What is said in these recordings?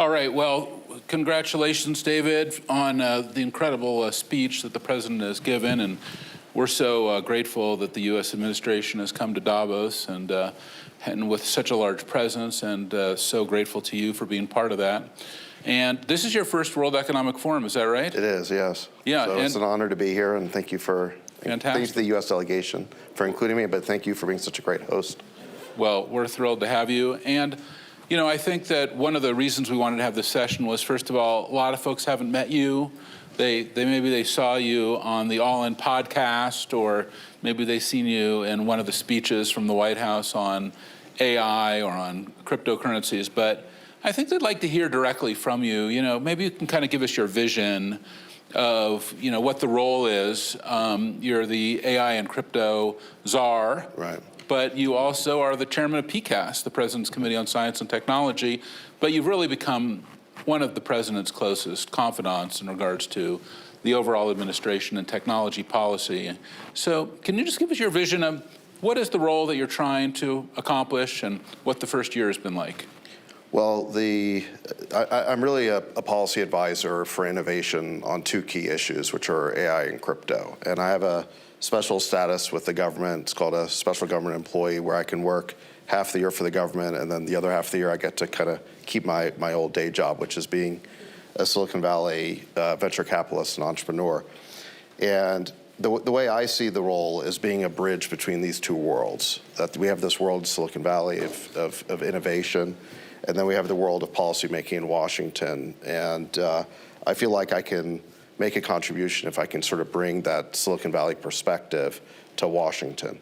All right. Well, congratulations, David, on the incredible speech that the president has given. And we're so grateful that the U.S. administration has come to Davos and with such a large presence, and so grateful to you for being part of that. And this is your first World Economic Forum, is that right? It is, yes. Yeah. So it's an honor to be here, and thank you for thanks to the U.S. delegation for including me, but thank you for being such a great host. Well, we're thrilled to have you. And you know, I think that one of the reasons we wanted to have this session was, first of all, a lot of folks haven't met you. Maybe they saw you on the All In podcast, or maybe they seen you in one of the speeches from the White House on AI or on cryptocurrencies. But I think they'd like to hear directly from you. You know, maybe you can kind of give us your vision of, you know, what the role is. You're the AI and crypto czar. Right. But you also are the chairman of PCAST, the President's Committee on Science and Technology. But you've really become one of the president's closest confidants in regards to the overall administration and technology policy. So can you just give us your vision of what is the role that you're trying to accomplish and what the first year has been like? Well, I'm really a policy advisor for innovation on two key issues, which are AI and crypto. And I have a special status with the government. It's called a special government employee, where I can work half the year for the government, and then the other half of the year I get to kind of keep my old day job, which is being a Silicon Valley venture capitalist and entrepreneur. And the way I see the role is being a bridge between these two worlds. That we have this world, Silicon Valley, of innovation, and then we have the world of policymaking in Washington. And I feel like I can make a contribution if I can sort of bring that Silicon Valley perspective to Washington.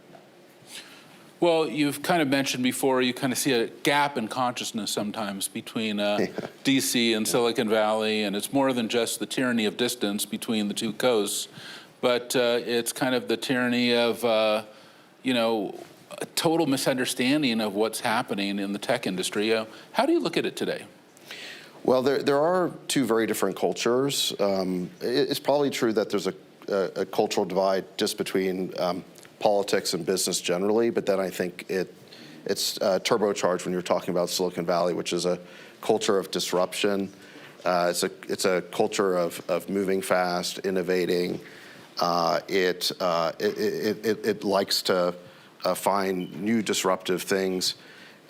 Well, you've kind of mentioned before, you kind of see a gap in consciousness sometimes between DC and Silicon Valley, and it's more than just the tyranny of distance between the two coasts, but it's kind of the tyranny of, you know, a total misunderstanding of what's happening in the tech industry. How do you look at it today? Well, there are two very different cultures. It's probably true that there's a cultural divide just between politics and business generally, but then I think it's turbocharged when you're talking about Silicon Valley, which is a culture of disruption. It's a culture of moving fast, innovating. It likes to find new disruptive things.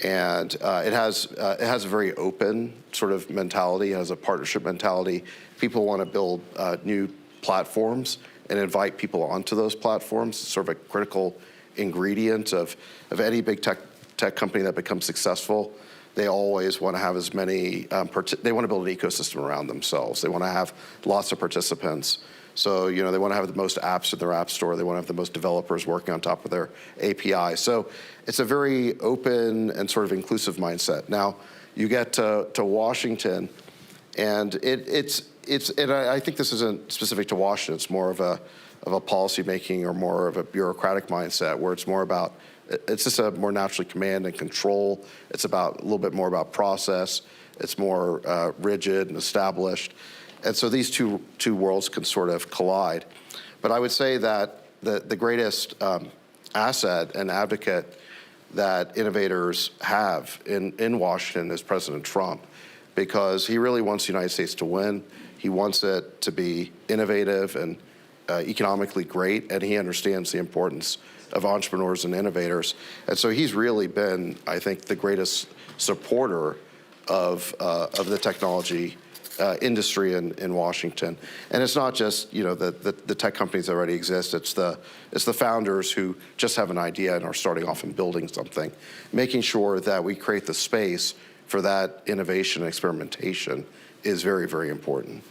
And it has a very open sort of mentality. It has a partnership mentality. People want to build new platforms and invite people onto those platforms. It's sort of a critical ingredient of any big tech company that becomes successful. They always want to have as many, they want to build an ecosystem around themselves. They want to have lots of participants. So, you know, they want to have the most apps in their app store. They want to have the most developers working on top of their API. So it's a very open and sort of inclusive mindset. Now, you get to Washington, and and I think this isn't specific to Washington. It's more of a policymaking or more of a bureaucratic mindset, where it's more about, it's just a more naturally command and control. It's about a little bit more about process. It's more rigid and established. And so these two worlds can sort of collide. But I would say that the greatest asset and advocate that innovators have in Washington is President Trump, because he really wants the United States to win. He wants it to be innovative and economically great, and he understands the importance of entrepreneurs and innovators. And so he's really been, I think, the greatest supporter of the technology industry in Washington. And it's not just, you know, the tech companies that already exist. It's the founders who just have an idea and are starting off and building something, making sure that we create the space for that innovation and experimentation is very, very important.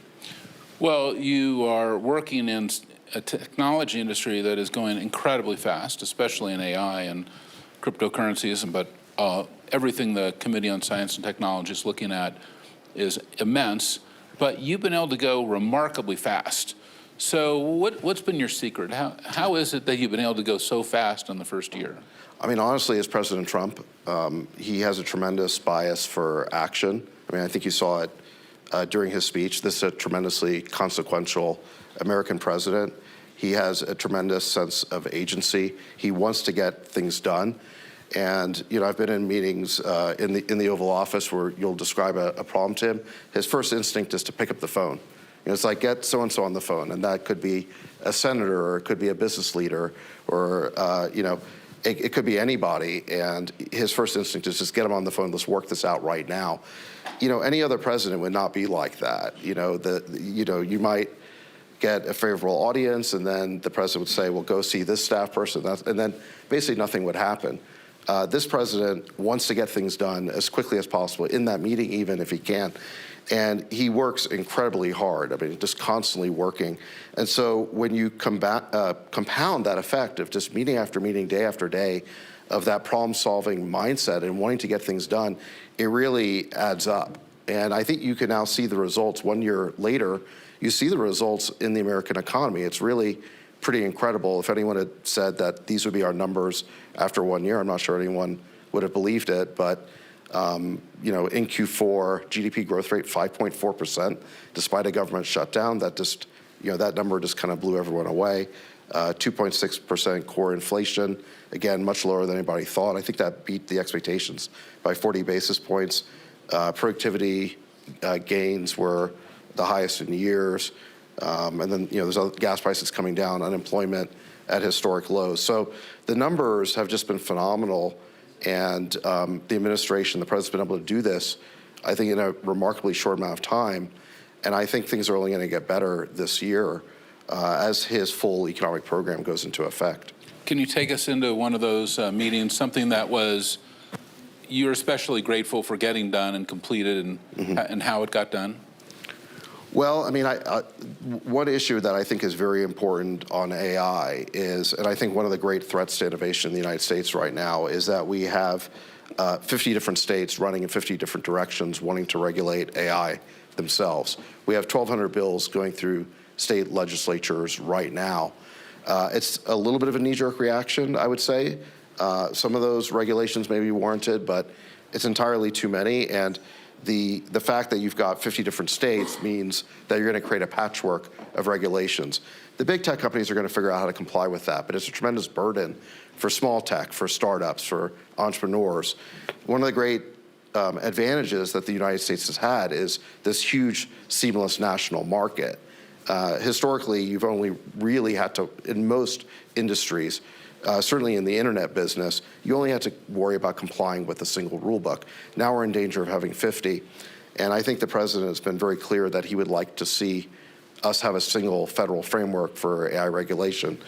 Well, you are working in a technology industry that is going incredibly fast, especially in AI and cryptocurrencies, but everything the Committee on Science and Technology is looking at is immense, but you've been able to go remarkably fast. So what's been your secret? How is it that you've been able to go so fast in the first year? I mean, honestly, as President Trump, he has a tremendous bias for action. I mean, I think you saw it during his speech. This is a tremendously consequential American president. He has a tremendous sense of agency. He wants to get things done. And I've been in meetings in the Oval Office where you'll describe a problem to him. His first instinct is to pick up the phone. It's like, get so-and-so on the phone, and that could be a senator, or it could be a business leader, or it could be anybody. And his first instinct is just get him on the phone. Let's work this out right now. Any other president would not be like that. You might get a favorable audience, and then the president would say, well, go see this staff person, and then basically nothing would happen. This president wants to get things done as quickly as possible in that meeting, even if he can. And he works incredibly hard. I mean, just constantly working. And so when you compound that effect of just meeting after meeting, day after day, of that problem-solving mindset and wanting to get things done, it really adds up. And I think you can now see the results. 1 year later, you see the results in the American economy. It's really pretty incredible. If anyone had said that these would be our numbers after 1 year, I'm not sure anyone would have believed it. But in Q4, GDP growth rate 5.4%, despite a government shutdown. That just, that number just kind of blew everyone away. 2.6% core inflation, again, much lower than anybody thought. I think that beat the expectations by 40 basis points. Productivity gains were the highest in years. And then, there's other gas prices coming down, unemployment at historic lows. So the numbers have just been phenomenal. And the administration, the president's been able to do this, I think, in a remarkably short amount of time. And I think things are only going to get better this year as his full economic program goes into effect. Can you take us into one of those meetings, something that was you're especially grateful for getting done and completed, and how it got done? Well, I mean, one issue that I think is very important on AI is, and I think one of the great threats to innovation in the United States right now is that we have 50 different states running in 50 different directions wanting to regulate AI themselves. We have 1,200 bills going through state legislatures right now. It's a little bit of a knee-jerk reaction, I would say. Some of those regulations may be warranted, but it's entirely too many. And the fact that you've got 50 different states means that you're going to create a patchwork of regulations. The big tech companies are going to figure out how to comply with that, but it's a tremendous burden for small tech, for startups, for entrepreneurs. One of the great advantages that the United States has had is this huge seamless national market. Historically, you've only really had to, in most industries, certainly in the internet business, you only had to worry about complying with a single rule book. Now we're in danger of having 50. And I think the president has been very clear that he would like to see us have a single federal framework for AI regulation.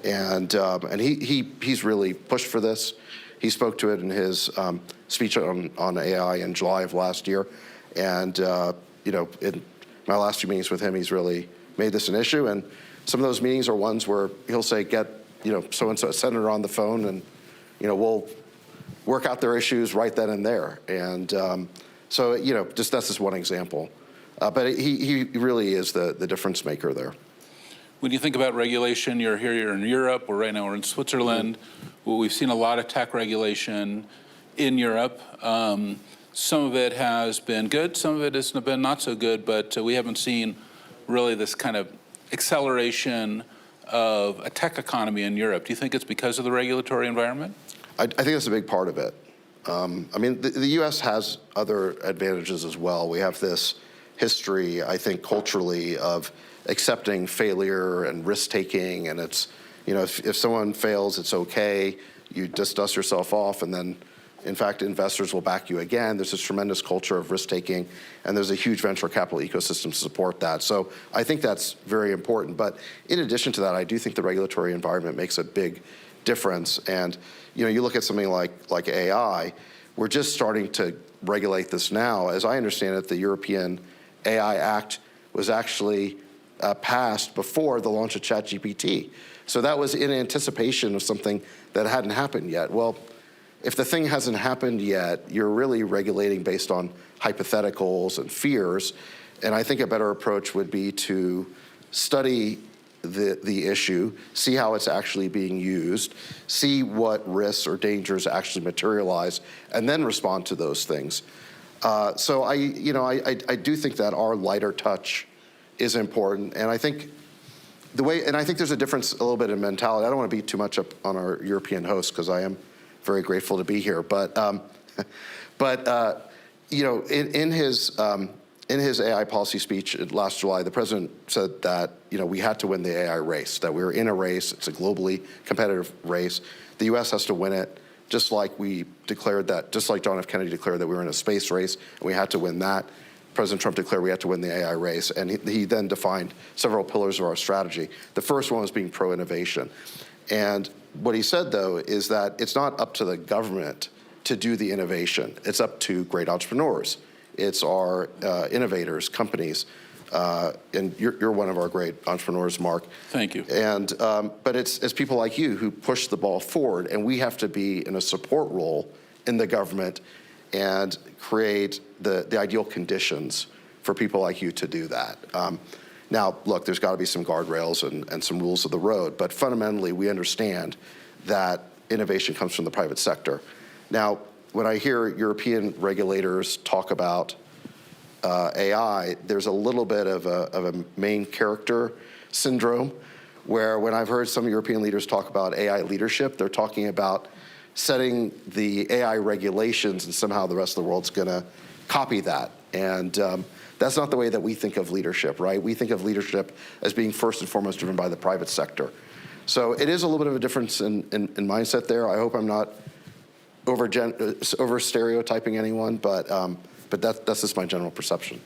And he's really pushed for this. He spoke to it in his speech on AI in July of last year. And, in my last 2 meetings with him, he's really made this an issue. And some of those meetings are ones where he'll say, get so-and-so, a senator on the phone, and, we'll work out their issues right then and there. And so, that's just one example. But he really is the difference maker there. When you think about regulation, you're in Europe, or right now we're in Switzerland. Well, we've seen a lot of tech regulation in Europe. Some of it has been good, some of it has been not so good, but we haven't seen really this kind of acceleration of a tech economy in Europe. Do you think it's because of the regulatory environment? I think that's a big part of it. The U.S. has other advantages as well. We have this history, I think, culturally of accepting failure and risk-taking, and it's, if someone fails, it's okay. You just dust yourself off, and then, in fact, investors will back you again. There's this tremendous culture of risk-taking, and there's a huge venture capital ecosystem to support that. So I think that's very important. But in addition to that, I do think the regulatory environment makes a big difference. And, you look at something like AI, we're just starting to regulate this now. As I understand it, the European AI Act was actually passed before the launch of ChatGPT. So that was in anticipation of something that hadn't happened yet. Well, if the thing hasn't happened yet, you're really regulating based on hypotheticals and fears. And I think a better approach would be to study the issue, see how it's actually being used, see what risks or dangers actually materialize, and then respond to those things. So I do think that our lighter touch is important. And I think I think there's a difference a little bit in mentality. I don't want to beat too much up on our European hosts because I am very grateful to be here. But you know, in his AI policy speech last July, the president said that, you know, we had to win the AI race, that we were in a race. It's a globally competitive race. The U.S. has to win it, just like we declared that, just like John F. Kennedy declared that we were in a space race, and we had to win that. President Trump declared we had to win the AI race, and he then defined several pillars of our strategy. The first one was being pro-innovation. And what he said, though, is that it's not up to the government to do the innovation. It's up to great entrepreneurs. It's our innovators, companies, and you're one of our great entrepreneurs, Mark. Thank you. And but it's people like you who push the ball forward, and we have to be in a support role in the government and create the ideal conditions for people like you to do that. Now, look, there's got to be some guardrails and some rules of the road, but fundamentally, we understand that innovation comes from the private sector. Now, when I hear European regulators talk about AI, there's a little bit of a main character syndrome, where when I've heard some European leaders talk about AI leadership, they're talking about setting the AI regulations, and somehow the rest of the world's going to copy that. And that's not the way that we think of leadership, right? We think of leadership as being first and foremost driven by the private sector. So it is a little bit of a difference in mindset there. I hope I'm not over stereotyping anyone, but that's just my general perception.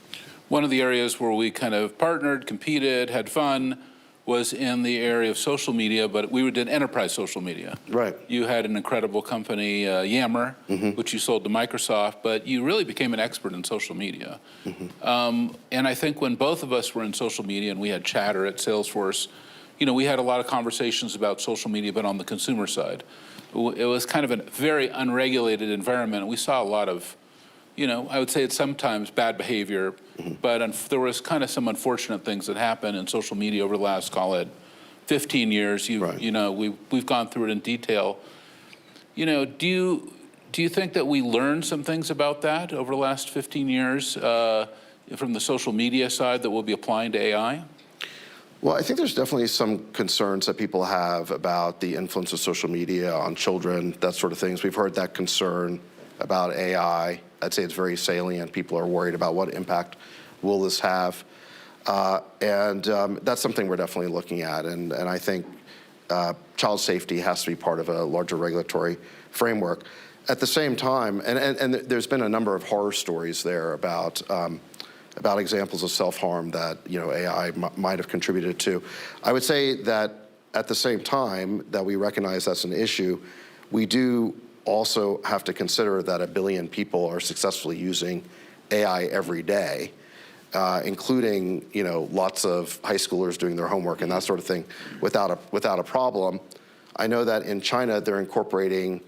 One of the areas where we kind of partnered, competed, had fun was in the area of social media, but we did enterprise social media. Right. You had an incredible company, Yammer, which you sold to Microsoft, but you really became an expert in social media. And I think when both of us were in social media and we had Chatter at Salesforce, you know, we had a lot of conversations about social media, but on the consumer side. It was kind of a very unregulated environment, and we saw a lot of, you know, I would say it's sometimes bad behavior, but there was kind of some unfortunate things that happened in social media over the last, call it, 15 years. You know, we've gone through it in detail. You know, do you think that we learned some things about that over the last 15 years from the social media side that we'll be applying to AI? Well, I think there's definitely some concerns that people have about the influence of social media on children, that sort of things. We've heard that concern about AI. I'd say it's very salient. People are worried about what impact will this have. And that's something we're definitely looking at. And I think child safety has to be part of a larger regulatory framework. At the same time, and there's been a number of horror stories there about examples of self-harm that, you know, AI might have contributed to. I would say that at the same time that we recognize that's an issue, we do also have to consider that 1 billion people are successfully using AI every day, including, you know, lots of high schoolers doing their homework and that sort of thing without a problem. I know that in China they're incorporating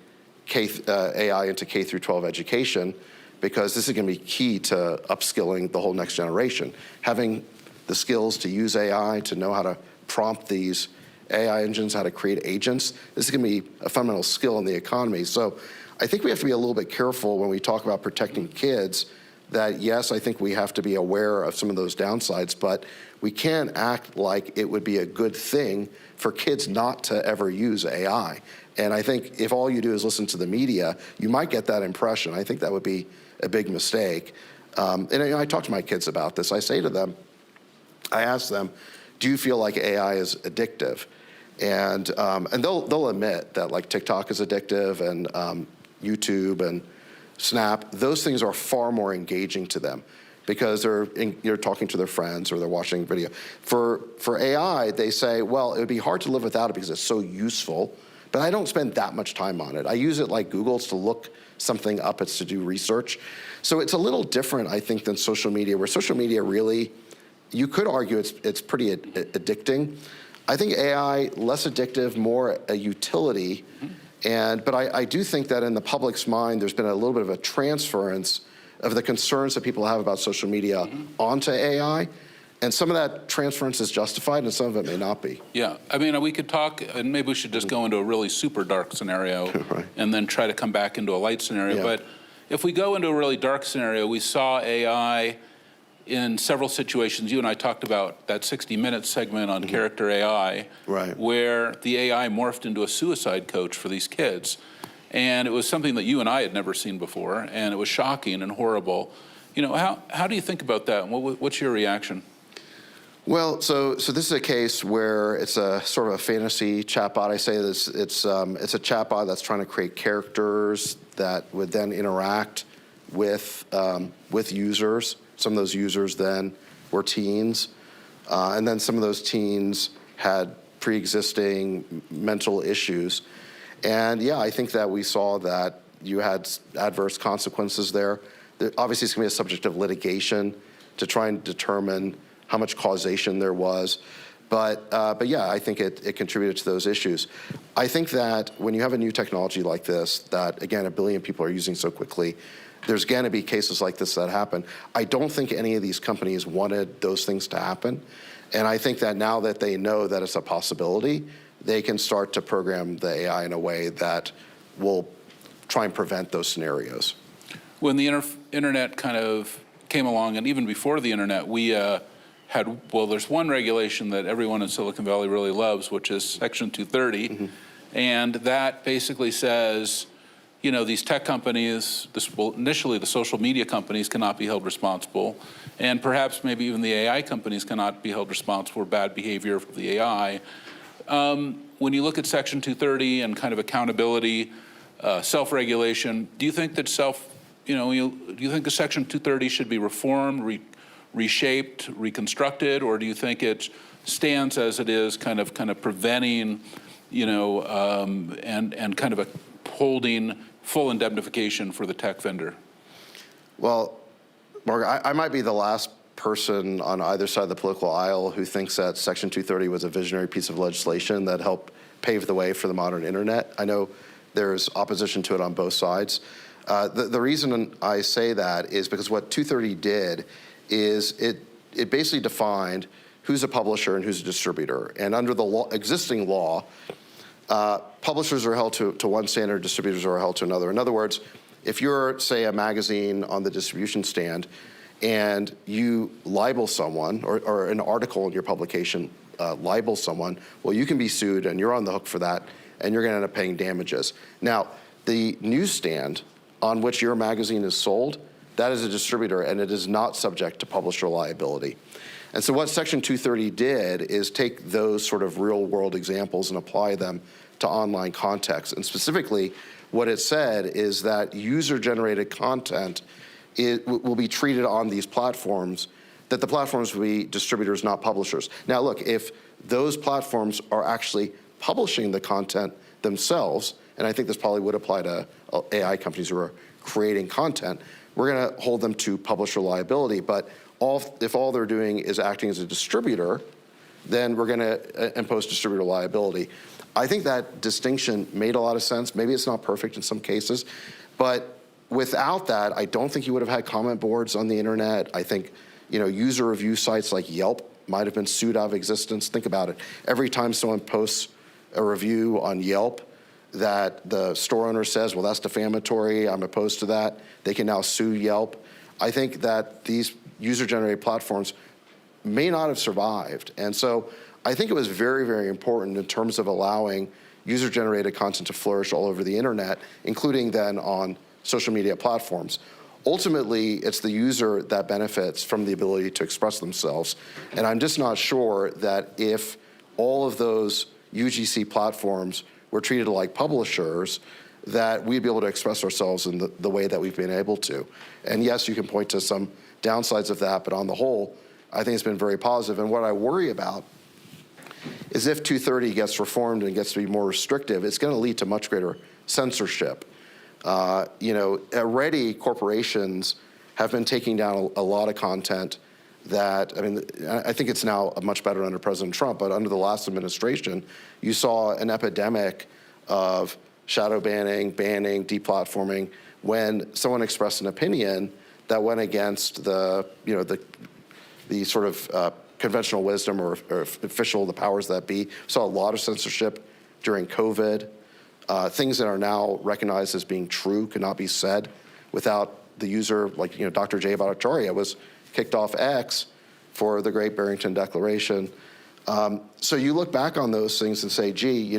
AI into K through 12 education, because this is going to be key to upskilling the whole next generation. Having the skills to use AI, to know how to prompt these AI engines, how to create agents, this is going to be a fundamental skill in the economy. So I think we have to be a little bit careful when we talk about protecting kids, that yes, I think we have to be aware of some of those downsides, but we can't act like it would be a good thing for kids not to ever use AI. And I think if all you do is listen to the media, you might get that impression. I think that would be a big mistake. And I talk to my kids about this. I say to them, I ask them, do you feel like AI is addictive? And they'll admit that, like, TikTok is addictive, and YouTube and Snap, those things are far more engaging to them because they're talking to their friends or they're watching video. For AI, they say, well, it would be hard to live without it because it's so useful, but I don't spend that much time on it. I use it like Google. It's to look something up. It's to do research. So it's a little different, I think, than social media, where social media really, you could argue it's pretty addicting. I think AI, less addictive, more a utility. But I do think that in the public's mind, there's been a little bit of a transference of the concerns that people have about social media onto AI. And some of that transference is justified, and some of it may not be. Yeah, I mean, we could talk, and maybe we should just go into a really super dark scenario Right. and then try to come back into a light scenario. Yeah. But if we go into a really dark scenario, we saw AI in several situations. You and I talked about that 60 Minutes segment on character AI, Right. where the AI morphed into a suicide coach for these kids. And it was something that you and I had never seen before, and it was shocking and horrible. How do you think about that? What's your reaction? Well, so this is a case where it's a sort of a fantasy chatbot. I say this, it's a chatbot that's trying to create characters that would then interact with users. Some of those users then were teens, and then some of those teens had pre-existing mental issues. And yeah, I think that we saw that you had adverse consequences there. Obviously, it's going to be a subject of litigation to try and determine how much causation there was. But yeah, I think it contributed to those issues. I think that when you have a new technology like this, that again, 1 billion people are using so quickly, there's going to be cases like this that happen. I don't think any of these companies wanted those things to happen. And I think that now that they know that it's a possibility, they can start to program the AI in a way that will try and prevent those scenarios. When the internet kind of came along, and even before the internet, we there's one regulation that everyone in Silicon Valley really loves, which is Section 230. Mm-hmm. And that basically says, these tech companies, initially the social media companies cannot be held responsible, and perhaps maybe even the AI companies cannot be held responsible for bad behavior of the AI. When you look at Section 230 and kind of accountability, self-regulation, do you think that do you think the Section 230 should be reformed, reshaped, reconstructed, or do you think it stands as it is, kind of preventing, and kind of holding full indemnification for the tech vendor? Well, Mark, I might be the last person on either side of the political aisle who thinks that Section 230 was a visionary piece of legislation that helped pave the way for the modern internet. I know there's opposition to it on both sides. The reason I say that is because what 230 did is it basically defined who's a publisher and who's a distributor. And under the existing law, publishers are held to one standard, distributors are held to another. In other words, if you're, say, a magazine on the distribution stand and you libel someone, or an article in your publication libels someone, well, you can be sued and you're on the hook for that, and you're going to end up paying damages. Now, the newsstand on which your magazine is sold, that is a distributor, and it is not subject to publisher liability. And so what Section 230 did is take those sort of real-world examples and apply them to online context. And specifically, what it said is that user-generated content will be treated on these platforms, that the platforms will be distributors, not publishers. Now, look, if those platforms are actually publishing the content themselves, and I think this probably would apply to AI companies who are creating content, we're going to hold them to publisher liability. But if all they're doing is acting as a distributor, then we're going to impose distributor liability. I think that distinction made a lot of sense. Maybe it's not perfect in some cases, but without that, I don't think you would have had comment boards on the internet. I think, user review sites like Yelp might have been sued out of existence. Think about it. Every time someone posts a review on Yelp that the store owner says, well, that's defamatory, I'm opposed to that, they can now sue Yelp. I think that these user-generated platforms may not have survived. And so I think it was very, very important in terms of allowing user-generated content to flourish all over the internet, including then on social media platforms. Ultimately, it's the user that benefits from the ability to express themselves. And I'm just not sure that if all of those UGC platforms were treated like publishers, that we'd be able to express ourselves in the way that we've been able to. And yes, you can point to some downsides of that, but on the whole, I think it's been very positive. And what I worry about is if 230 gets reformed and gets to be more restrictive, it's going to lead to much greater censorship. Already corporations have been taking down a lot of content that, I think it's now much better under President Trump, but under the last administration, you saw an epidemic of shadow banning, deplatforming, when someone expressed an opinion that went against the sort of conventional wisdom or the powers that be. Saw a lot of censorship during COVID. Things that are now recognized as being true could not be said without the user, like Dr. Jay Bhattacharya was kicked off X for the Great Barrington Declaration. So you look back on those things and say, gee,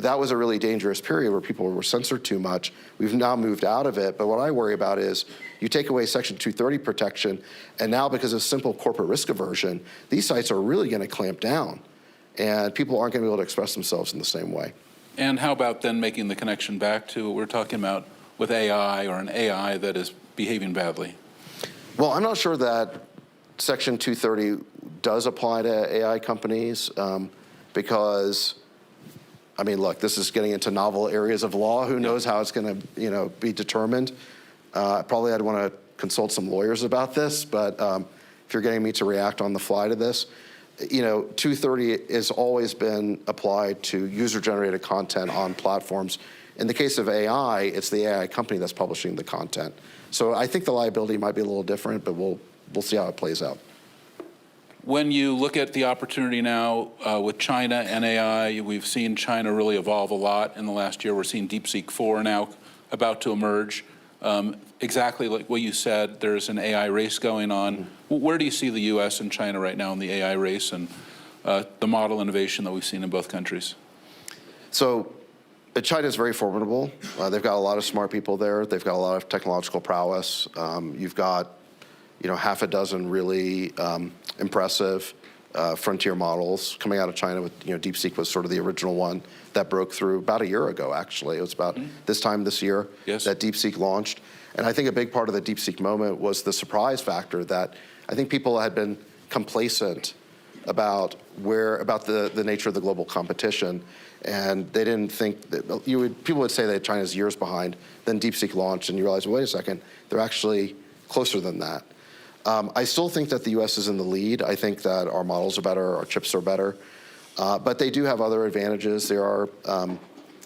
that was a really dangerous period where people were censored too much. We've now moved out of it, but what I worry about is you take away Section 230 protection, and now because of simple corporate risk aversion, these sites are really going to clamp down, and people aren't going to be able to express themselves in the same way. And how about then making the connection back to what we're talking about with AI, or an AI that is behaving badly? Well, I'm not sure that Section 230 does apply to AI companies because, I mean, look, this is getting into novel areas of law. Who knows how it's going to, be determined? Probably I'd want to consult some lawyers about this, but if you're getting me to react on the fly to this, 230 has always been applied to user-generated content on platforms. In the case of AI, it's the AI company that's publishing the content. So I think the liability might be a little different, but we'll see how it plays out. When you look at the opportunity now with China and AI, we've seen China really evolve a lot in the last year. We're seeing DeepSeek 4 now about to emerge. Exactly like what you said, there's an AI race going on. Where do you see the U.S. and China right now in the AI race and the model innovation that we've seen in both countries? So China is very formidable. They've got a lot of smart people there. They've got a lot of technological prowess. You've got, half a dozen really impressive frontier models coming out of China. With DeepSeek was sort of the original one that broke through about a year ago. Actually, it was about this time this year that DeepSeek launched. And I think a big part of the DeepSeek moment was the surprise factor that I think people had been complacent about the nature of the global competition, and they didn't think that people would say that China's years behind. Then DeepSeek launched, and you realize, well, wait a second, they're actually closer than that. I still think that the U.S. is in the lead. I think that our models are better, our chips are better, but they do have other advantages. They are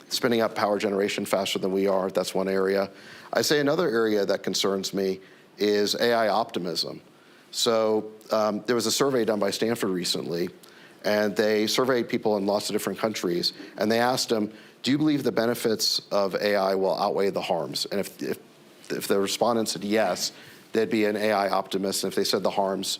spinning up power generation faster than we are. That's one area. I say another area that concerns me is AI optimism. So there was a survey done by Stanford recently, and they surveyed people in lots of different countries, and they asked them, do you believe the benefits of AI will outweigh the harms? And if the respondents said yes, they'd be an AI optimist, and if they said the harms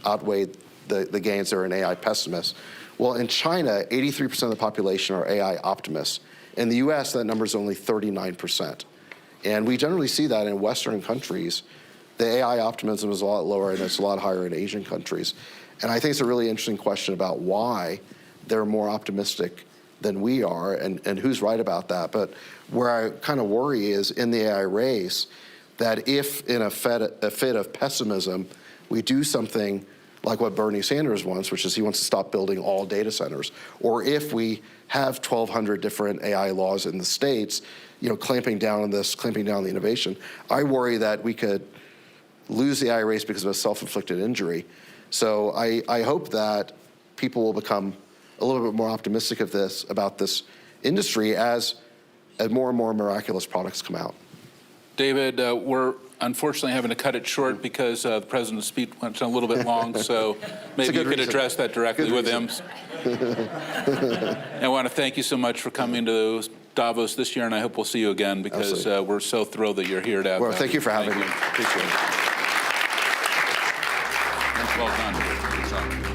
outweighed the gains, they're an AI pessimist. Well, in China, 83% of the population are AI optimists. In the US, that number is only 39%. And we generally see that in Western countries. The AI optimism is a lot lower, and it's a lot higher in Asian countries. And I think it's a really interesting question about why they're more optimistic than we are, and who's right about that. But where I kind of worry is in the AI race, that if in a fit of pessimism, we do something like what Bernie Sanders wants, which is he wants to stop building all data centers, or if we have 1,200 different AI laws in the states, clamping down on this, clamping down on the innovation, I worry that we could lose the AI race because of a self-inflicted injury. So I hope that people will become a little bit more optimistic about this industry as more and more miraculous products come out. David, we're unfortunately having to cut it short because the president's speech went a little bit long, so maybe you could address that directly with him. I want to thank you so much for coming to Davos this year, and I hope we'll see you again because we're so thrilled that you're here to have Well, thank you for having me. Appreciate it. Well done. Good job.